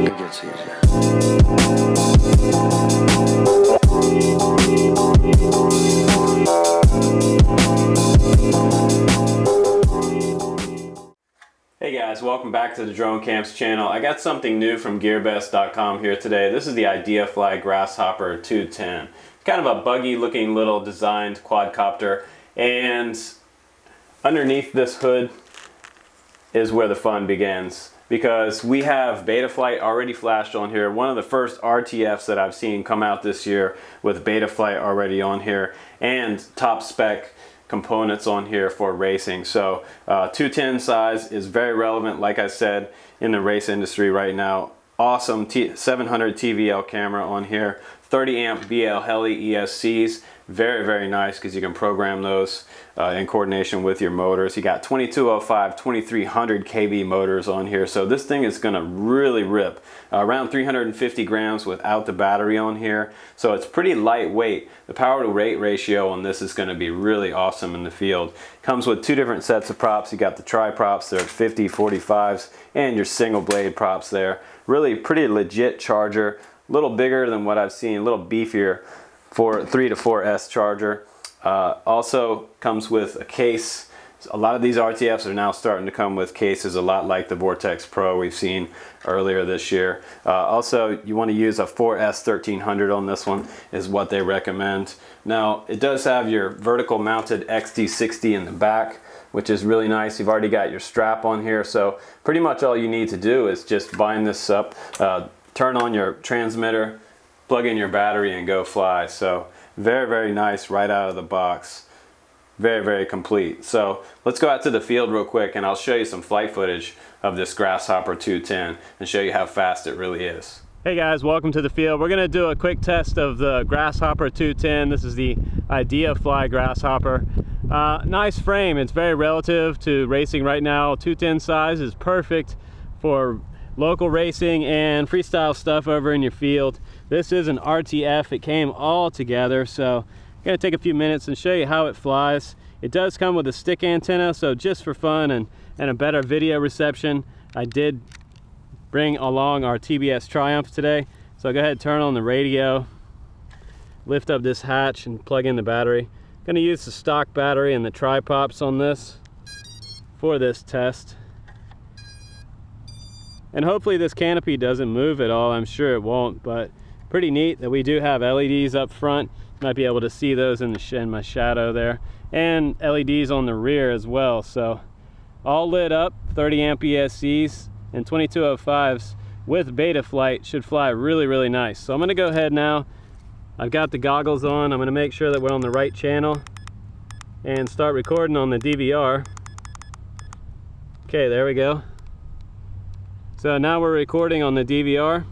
It gets easier. Hey guys, welcome back to the Drone Camps channel. I got something new from gearbest.com here today. This is the Ideafly Grasshopper F210. Kind of a buggy looking little designed quadcopter, and underneath this hood is where the fun begins, because we have Betaflight already flashed on here. One of the first RTFs that I've seen come out this year with Betaflight already on here, and top spec components on here for racing. So 210 size is very relevant, like I said, in the race industry right now. Awesome 700 TVL camera on here, 30 amp BL Heli ESCs, very nice, because you can program those in coordination with your motors. You got 2205 2300 kV motors on here, so this thing is gonna really rip. Around 350 grams without the battery on here, so it's pretty lightweight. The power to weight ratio on this is going to be really awesome in the field. Comes with two different sets of props. You got the tri props, they're 50 45s, and your single blade props there. Really pretty legit charger, a little bigger than what I've seen, a little beefier for 3 to 4S charger. Also comes with a case. A lot of these RTFs are now starting to come with cases, a lot like the Vortex Pro we've seen earlier this year. Also, you want to use a 4S 1300 on this one is what they recommend. Now, it does have your vertical mounted XD60 in the back, which is really nice. You've already got your strap on here, so pretty much all you need to do is just bind this up, turn on your transmitter, plug in your battery, and go fly. So very nice right out of the box. Very complete. So let's go out to the field real quick, and I'll show you some flight footage of this Grasshopper F210 and show you how fast it really is. Hey guys, welcome to the field. We're gonna do a quick test of the Grasshopper F210. This is the Ideafly Grasshopper. Nice frame. It's very relative to racing right now. 210 size is perfect for local racing and freestyle stuff over in your field. This is an RTF. It came all together, so I'm gonna take a few minutes and show you how it flies. It does come with a stick antenna, so just for fun and a better video reception, I did bring along our TBS Triumph today. So go ahead and turn on the radio, lift up this hatch and plug in the battery. I'm gonna use the stock battery and the tri-pops on this for this test. And hopefully this canopy doesn't move at all. I'm sure it won't, but pretty neat that we do have LEDs up front. Might be able to see those in my shadow there, and LEDs on the rear as well. So all lit up, 30 amp ESCs and 2205s with Betaflight should fly really nice. So I'm going to go ahead now. I've got the goggles on. I'm going to make sure that we're on the right channel and start recording on the DVR. Okay, there we go. So now we're recording on the DVR,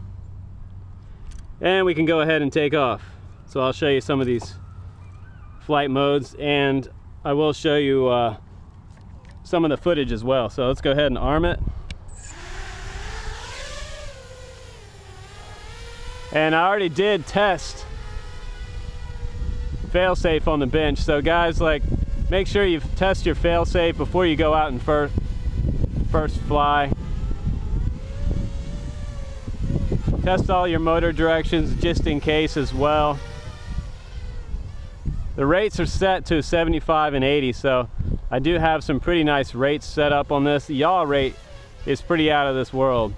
and we can go ahead and take off. So I'll show you some of these flight modes, and I will show you some of the footage as well. So let's go ahead and arm it. And I already did test failsafe on the bench. So guys, like, make sure you test your failsafe before you go out and first fly. Test all your motor directions just in case as well. The rates are set to 75 and 80, so I do have some pretty nice rates set up on this. The yaw rate is pretty out of this world.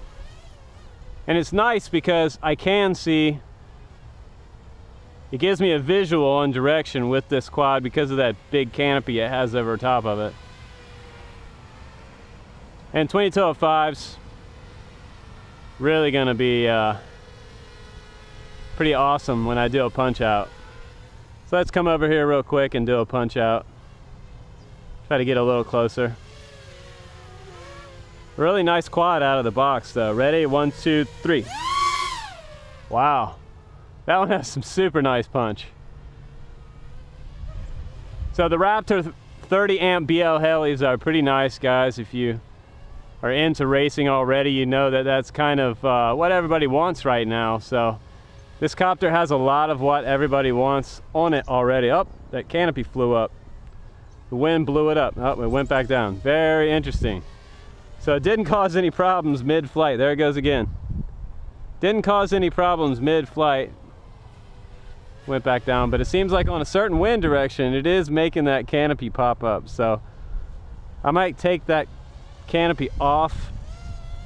And it's nice because I can see, it gives me a visual on direction with this quad because of that big canopy it has over top of it. And 2205s, really gonna be pretty awesome when I do a punch out. So let's come over here real quick and do a punch out. Try to get a little closer. Really nice quad out of the box though. Ready? 1, 2, 3. Wow. That one has some super nice punch. So the Raptor 30 amp BL Helis are pretty nice, guys. If you are into racing already, you know that that's kind of what everybody wants right now. So this copter has a lot of what everybody wants on it already. Oh, that canopy flew up. The wind blew it up. Oh, it went back down. Very interesting. So it didn't cause any problems mid-flight. There it goes again. Didn't cause any problems mid-flight. Went back down, but it seems like on a certain wind direction, it is making that canopy pop up. So I might take that canopy off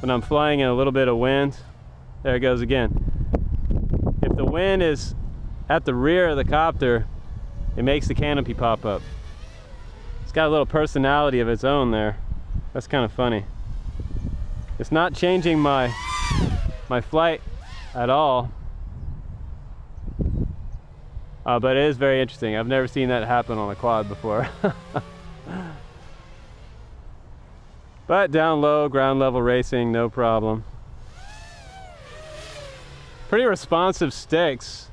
when I'm flying in a little bit of wind. There it goes again. If the wind is at the rear of the copter, it makes the canopy pop up. It's got a little personality of its own there. That's kind of funny. It's not changing my flight at all. But it is very interesting. I've never seen that happen on a quad before. But down low, ground level racing, no problem. Pretty responsive sticks.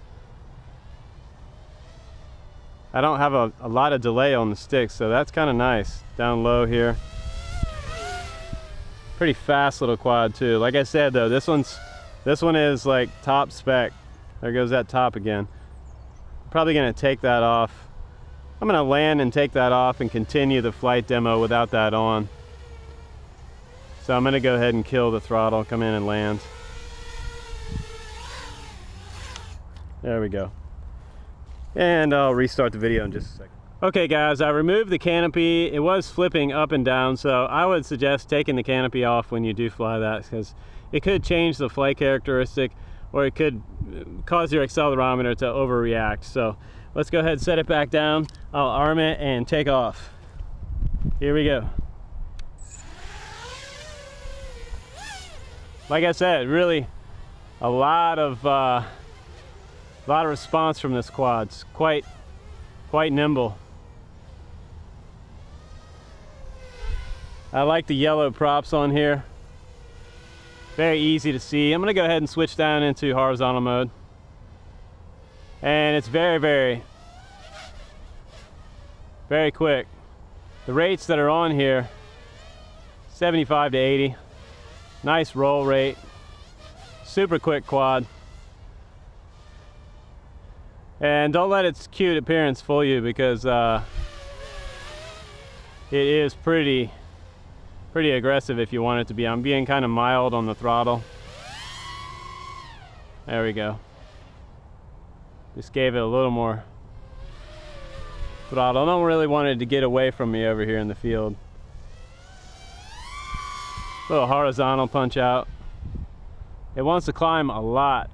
I don't have a lot of delay on the sticks, so that's kind of nice. Down low here. Pretty fast little quad too. Like I said though, this one is like top spec. There goes that top again. Probably gonna take that off. I'm gonna land and take that off and continue the flight demo without that on. So I'm gonna go ahead and kill the throttle, come in and land. There we go. And I'll restart the video in just a second. Okay guys, I removed the canopy. It was flipping up and down, so I would suggest taking the canopy off when you do fly that, because it could change the flight characteristic, or it could cause your accelerometer to overreact. So let's go ahead and set it back down. I'll arm it and take off. Here we go. Like I said, really a lot of response from this quad. It's quite nimble. I like the yellow props on here. Very easy to see. I'm gonna go ahead and switch down into horizontal mode. And it's very, very, very quick. The rates that are on here, 75 to 80. Nice roll rate. Super quick quad. And don't let its cute appearance fool you, because it is pretty aggressive if you want it to be. I'm being kind of mild on the throttle. There we go. Just gave it a little more throttle. I don't really want it to get away from me over here in the field. Little horizontal punch out. It wants to climb a lot.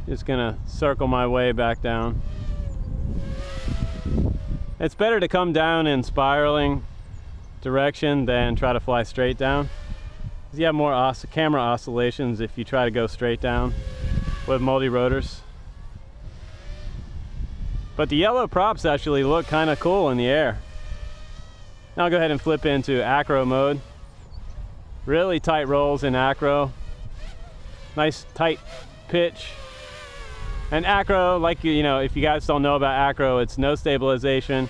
Just gonna circle my way back down. It's better to come down in spiraling direction than try to fly straight down. You have more camera oscillations if you try to go straight down with multi-rotors. But the yellow props actually look kind of cool in the air. Now I'll go ahead and flip into Acro mode. Really tight rolls in Acro. Nice tight pitch. And Acro, like you know, if you guys don't know about Acro, it's no stabilization.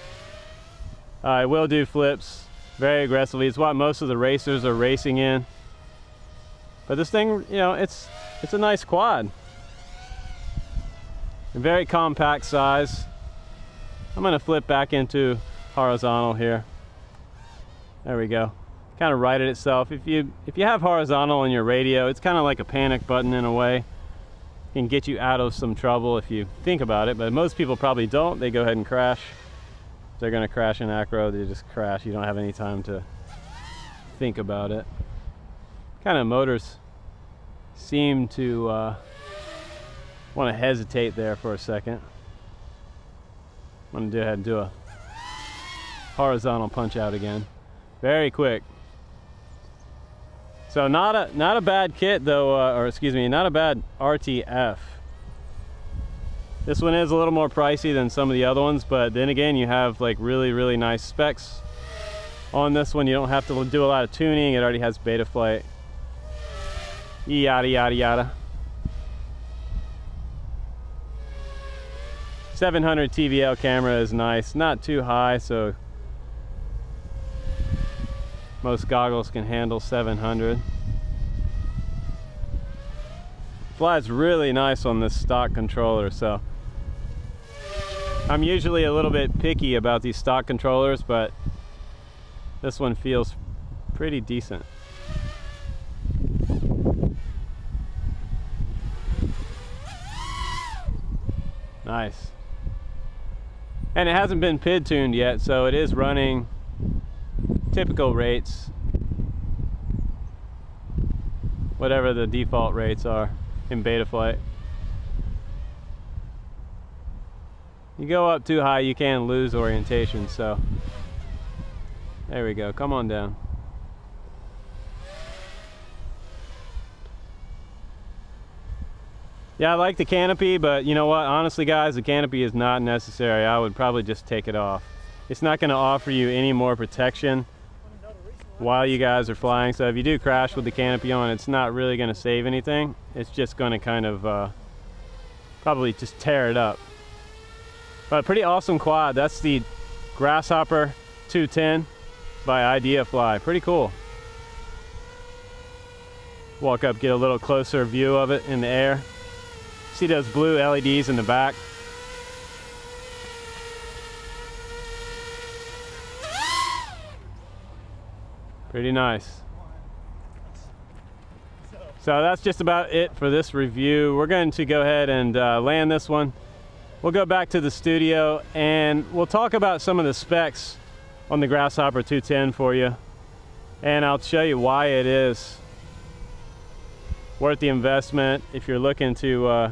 It will do flips very aggressively. It's what most of the racers are racing in. But this thing, you know, it's a nice quad. A very compact size. I'm gonna flip back into horizontal here. There we go. Kind of righted itself. If you have horizontal in your radio, it's kind of like a panic button in a way. Can get you out of some trouble if you think about it, but most people probably don't. They go ahead and crash. If they're gonna crash in Acro, they just crash. You don't have any time to think about it. Kind of motors seem to want to hesitate there for a second. I'm gonna go ahead and do a horizontal punch out again. Very quick. So not a bad kit though, or excuse me, not a bad RTF. This one is a little more pricey than some of the other ones, but then again, you have like really nice specs on this one. You don't have to do a lot of tuning. It already has beta flight. Yada yada yada. 700 TVL camera is nice, not too high, so most goggles can handle 700. Flies really nice on this stock controller, so I'm usually a little bit picky about these stock controllers, but this one feels pretty decent. Nice. And it hasn't been PID tuned yet, so it is running typical rates, whatever the default rates are in Betaflight. You go up too high, you can lose orientation, so there we go. Come on down. Yeah, I like the canopy, but you know what? Honestly, guys, the canopy is not necessary. I would probably just take it off. It's not going to offer you any more protection while you guys are flying. So if you do crash with the canopy on, it's not really going to save anything. It's just going to kind of probably just tear it up. But a pretty awesome quad. That's the Grasshopper 210 by Ideafly. Pretty cool. Walk up, get a little closer view of it in the air. See those blue LEDs in the back? Pretty nice. So that's just about it for this review. We're going to go ahead and land this one. We'll go back to the studio and we'll talk about some of the specs on the Grasshopper 210 for you. And I'll show you why it is worth the investment if you're looking to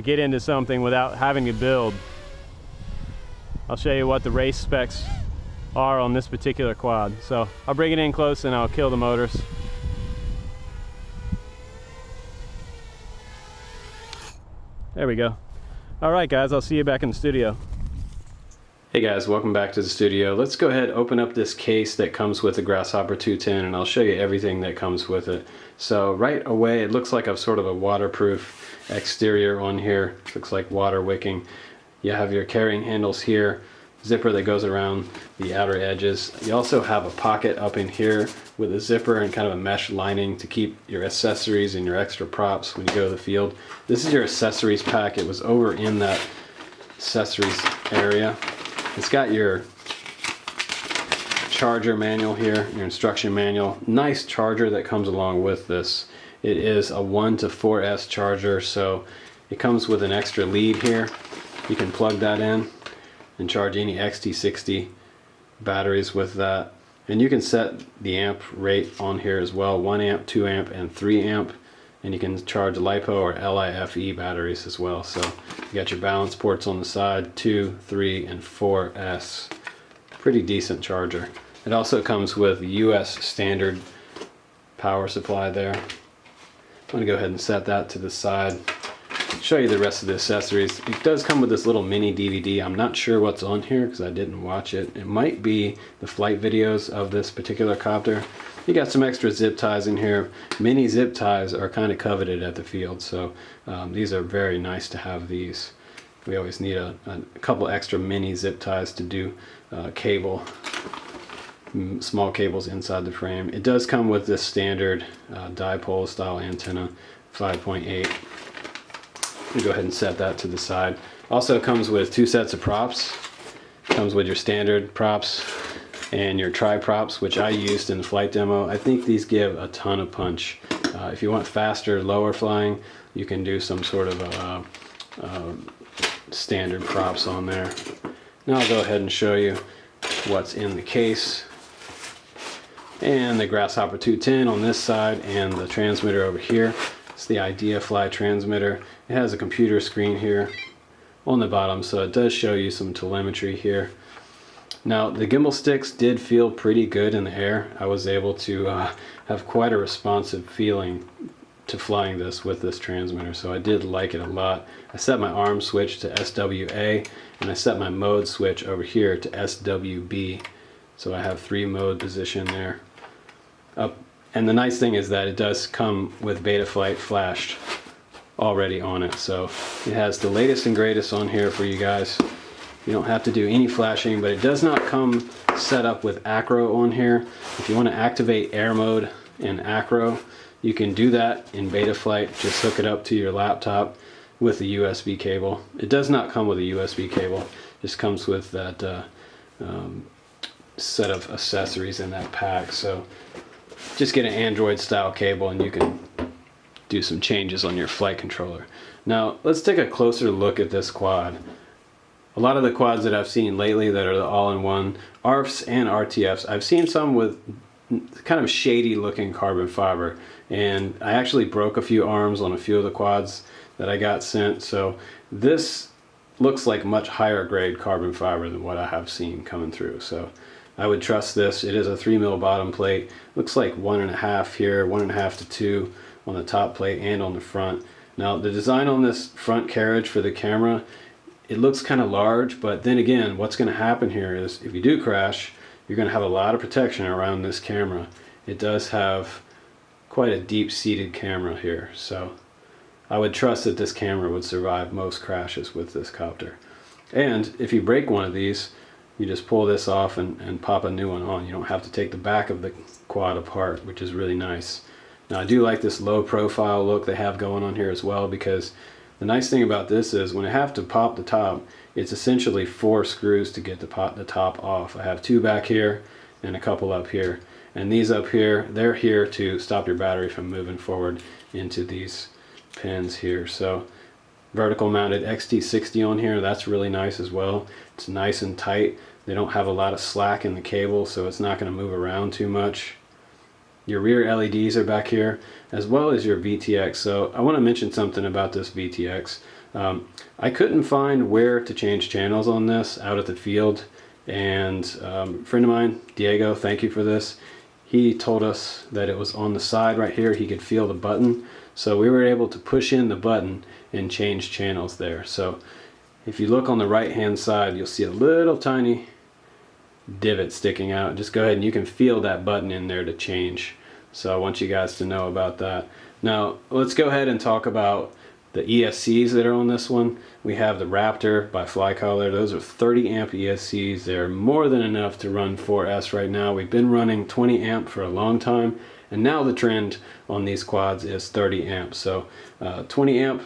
get into something without having to build. I'll show you what the race specs are on this particular quad. So I'll bring it in close and I'll kill the motors. There we go. All right, guys, I'll see you back in the studio. Hey guys, welcome back to the studio. Let's go ahead and open up this case that comes with the Grasshopper 210 and I'll show you everything that comes with it. So right away, it looks like a sort of a waterproof exterior on here. Looks like water wicking. You have your carrying handles here, zipper that goes around the outer edges. You also have a pocket up in here with a zipper and kind of a mesh lining to keep your accessories and your extra props when you go to the field. This is your accessories pack. It was over in that accessories area. It's got your charger manual here, your instruction manual. Nice charger that comes along with this. It is a 1 to 4S charger, so it comes with an extra lead here. You can plug that in and charge any XT60 batteries with that. And you can set the amp rate on here as well, 1 amp, 2 amp, and 3 amp. And you can charge LiPo or LiFe batteries as well. So you got your balance ports on the side, 2, 3, and 4S. Pretty decent charger. It also comes with US standard power supply there. I'm going to go ahead and set that to the side. Show you the rest of the accessories. It does come with this little mini DVD. I'm not sure what's on here because I didn't watch it. It might be the flight videos of this particular copter. You got some extra zip ties in here. Mini zip ties are kind of coveted at the field, so these are very nice to have these. We always need a couple extra mini zip ties to do cable, small cables inside the frame. It does come with this standard dipole style antenna, 5.8. Go ahead and set that to the side. Also comes with 2 sets of props. Comes with your standard props and your tri-props, which I used in the flight demo. I think these give a ton of punch. If you want faster, lower flying, you can do some sort of standard props on there. Now I'll go ahead and show you what's in the case. And the Grasshopper 210 on this side and the transmitter over here. It's the Ideafly transmitter. It has a computer screen here on the bottom, so it does show you some telemetry here. Now the gimbal sticks did feel pretty good in the air. I was able to have quite a responsive feeling to flying this with this transmitter, so I did like it a lot. I set my arm switch to SWA and I set my mode switch over here to SWB, so I have 3 mode position there. And the nice thing is that it does come with Betaflight flashed already on it, so it has the latest and greatest on here for you guys. You don't have to do any flashing, but it does not come set up with Acro on here. If you want to activate air mode in Acro, you can do that in Betaflight. Just hook it up to your laptop with a USB cable. It does not come with a USB cable. It just comes with that set of accessories in that pack. So just get an Android style cable and you can do some changes on your flight controller. Now let's take a closer look at this quad. A lot of the quads that I've seen lately that are the all-in-one ARFs and RTFs, I've seen some with kind of shady looking carbon fiber, and I actually broke a few arms on a few of the quads that I got sent, so this looks like much higher grade carbon fiber than what I have seen coming through. So I would trust this. It is a 3mm bottom plate. Looks like 1.5 here, 1.5 to 2 on the top plate and on the front. Now the design on this front carriage for the camera, it looks kind of large, but then again, what's going to happen here is if you do crash, you're going to have a lot of protection around this camera. It does have quite a deep-seated camera here, so I would trust that this camera would survive most crashes with this copter. And if you break one of these, you just pull this off and pop a new one on. You don't have to take the back of the quad apart, which is really nice. Now I do like this low profile look they have going on here as well, because the nice thing about this is when I have to pop the top, it's essentially 4 screws to get the top off. I have 2 back here and a couple up here. And these up here, they're here to stop your battery from moving forward into these pins here. So vertical mounted XT60 on here, that's really nice as well. It's nice and tight. They don't have a lot of slack in the cable, so it's not going to move around too much. Your rear LEDs are back here, as well as your VTX. So I want to mention something about this VTX. I couldn't find where to change channels on this out at the field, and a friend of mine, Diego, thank you for this, he told us that it was on the side right here. He could feel the button, so we were able to push in the button and change channels there. So if you look on the right hand side, you'll see a little tiny divot sticking out. Just go ahead and you can feel that button in there to change. So I want you guys to know about that. Now let's go ahead and talk about the ESCs that are on this one. We have the Raptor by Flycolor. Those are 30 amp ESCs. They're more than enough to run 4S right now. We've been running 20 amp for a long time, and now the trend on these quads is 30 amp. So 20 amp,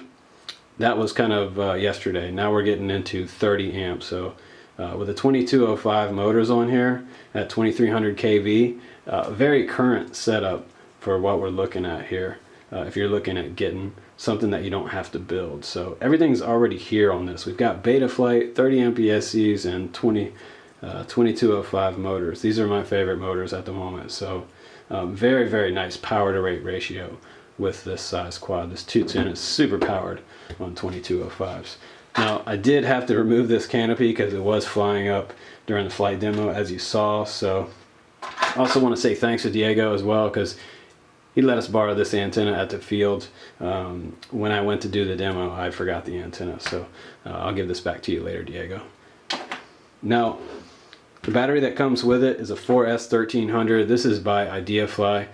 that was kind of yesterday. Now we're getting into 30 amp. So with the 2205 motors on here at 2300 kV, very current setup for what we're looking at here. If you're looking at getting something that you don't have to build. So everything's already here on this. We've got Betaflight, 30 amp ESCs, and 2205 motors. These are my favorite motors at the moment. So very, very nice power to rate ratio with this size quad. This 210 is super powered on 2205s. Now I did have to remove this canopy because it was flying up during the flight demo, as you saw. So I also want to say thanks to Diego as well, because he let us borrow this antenna at the field. When I went to do the demo, I forgot the antenna, so I'll give this back to you later, Diego. Now, the battery that comes with it is a 4S1300. This is by Ideafly.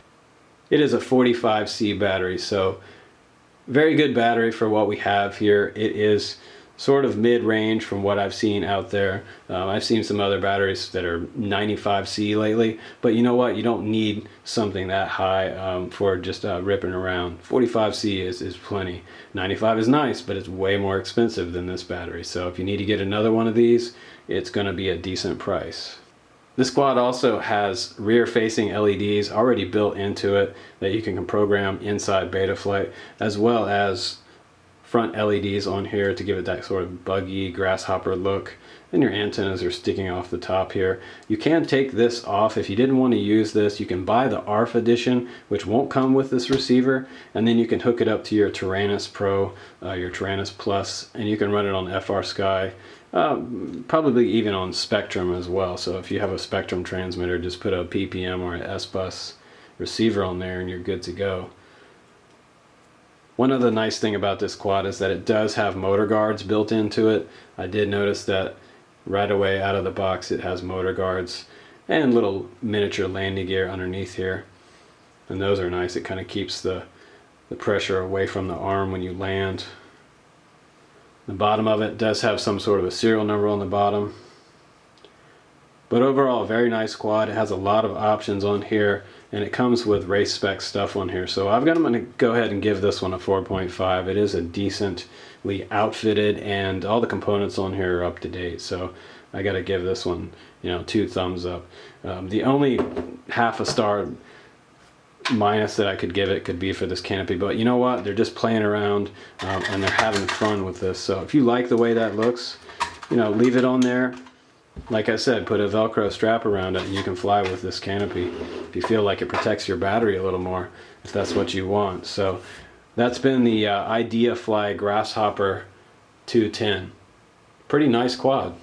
It is a 45C battery, so very good battery for what we have here. It is sort of mid-range from what I've seen out there. I've seen some other batteries that are 95C lately, but you know what? You don't need something that high for just ripping around. 45C is plenty. 95 is nice, but it's way more expensive than this battery. So if you need to get another one of these, it's going to be a decent price. This quad also has rear-facing LEDs already built into it that you can program inside Betaflight, as well as front LEDs on here to give it that sort of buggy grasshopper look, and your antennas are sticking off the top here. You can take this off if you didn't want to use this. You can buy the ARF edition, which won't come with this receiver, and then you can hook it up to your Taranis Pro, your Taranis Plus, and you can run it on FR Sky, probably even on Spectrum as well. So if you have a Spectrum transmitter, just put a PPM or an S-Bus receiver on there and you're good to go. One other nice thing about this quad is that it does have motor guards built into it. I did notice that right away out of the box it has motor guards and little miniature landing gear underneath here. And those are nice. It kind of keeps the pressure away from the arm when you land. The bottom of it does have some sort of a serial number on the bottom. But overall, a very nice quad. It has a lot of options on here, and it comes with race spec stuff on here. So I'm going to go ahead and give this one a 4.5. It is a decently outfitted, and all the components on here are up to date. So I got to give this one, 2 thumbs up. The only half a star minus that I could give it could be for this canopy, but you know what? They're just playing around and they're having fun with this. So if you like the way that looks, you know, leave it on there. Like I said, put a Velcro strap around it and you can fly with this canopy if you feel like it protects your battery a little more, if that's what you want. So that's been the Ideafly Grasshopper 210. Pretty nice quad.